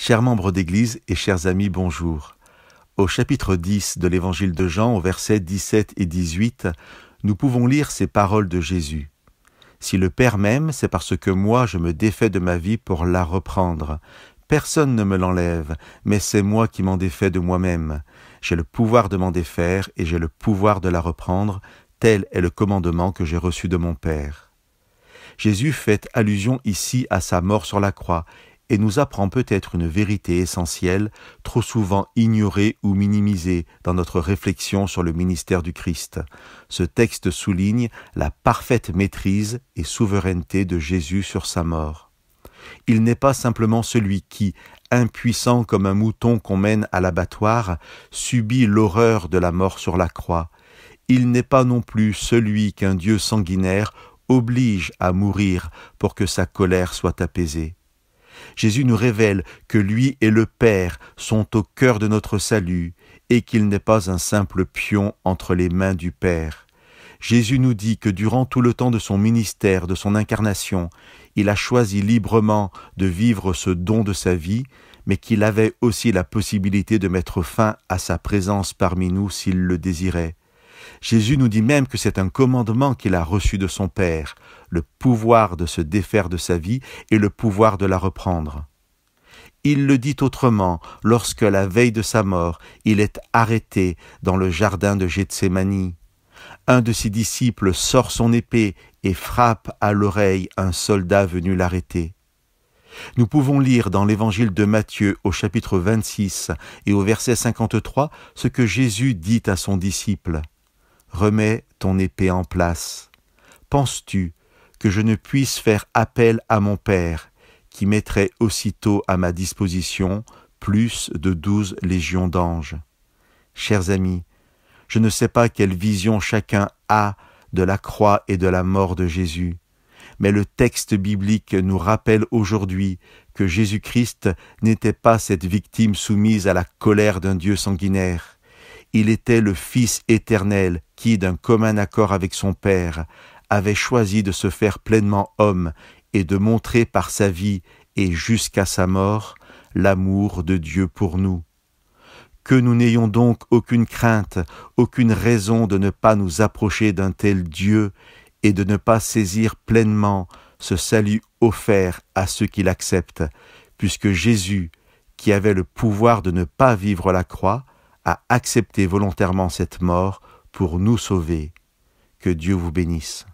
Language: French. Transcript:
Chers membres d'Église et chers amis, bonjour. Au chapitre 10 de l'Évangile de Jean, au versets 17 et 18, nous pouvons lire ces paroles de Jésus. « Si le Père m'aime, c'est parce que moi je me défais de ma vie pour la reprendre. Personne ne me l'enlève, mais c'est moi qui m'en défais de moi-même. J'ai le pouvoir de m'en défaire et j'ai le pouvoir de la reprendre. Tel est le commandement que j'ai reçu de mon Père. » Jésus fait allusion ici à sa mort sur la croix et nous apprend peut-être une vérité essentielle, trop souvent ignorée ou minimisée dans notre réflexion sur le ministère du Christ. Ce texte souligne la parfaite maîtrise et souveraineté de Jésus sur sa mort. Il n'est pas simplement celui qui, impuissant comme un mouton qu'on mène à l'abattoir, subit l'horreur de la mort sur la croix. Il n'est pas non plus celui qu'un Dieu sanguinaire oblige à mourir pour que sa colère soit apaisée. Jésus nous révèle que lui et le Père sont au cœur de notre salut et qu'il n'est pas un simple pion entre les mains du Père. Jésus nous dit que durant tout le temps de son ministère, de son incarnation, il a choisi librement de vivre ce don de sa vie, mais qu'il avait aussi la possibilité de mettre fin à sa présence parmi nous s'il le désirait. Jésus nous dit même que c'est un commandement qu'il a reçu de son Père, le pouvoir de se défaire de sa vie et le pouvoir de la reprendre. Il le dit autrement lorsque, la veille de sa mort, il est arrêté dans le jardin de Gethsémani. Un de ses disciples sort son épée et frappe à l'oreille un soldat venu l'arrêter. Nous pouvons lire dans l'Évangile de Matthieu au chapitre 26 et au verset 53 ce que Jésus dit à son disciple. « Remets ton épée en place. Penses-tu que je ne puisse faire appel à mon Père, qui mettrait aussitôt à ma disposition plus de 12 légions d'anges ?» Chers amis, je ne sais pas quelle vision chacun a de la croix et de la mort de Jésus, mais le texte biblique nous rappelle aujourd'hui que Jésus-Christ n'était pas cette victime soumise à la colère d'un Dieu sanguinaire. Il était le Fils éternel qui, d'un commun accord avec son Père, avait choisi de se faire pleinement homme et de montrer par sa vie et jusqu'à sa mort l'amour de Dieu pour nous. Que nous n'ayons donc aucune crainte, aucune raison de ne pas nous approcher d'un tel Dieu et de ne pas saisir pleinement ce salut offert à ceux qui l'acceptent, puisque Jésus, qui avait le pouvoir de ne pas vivre la croix, a accepté volontairement cette mort pour nous sauver. Que Dieu vous bénisse.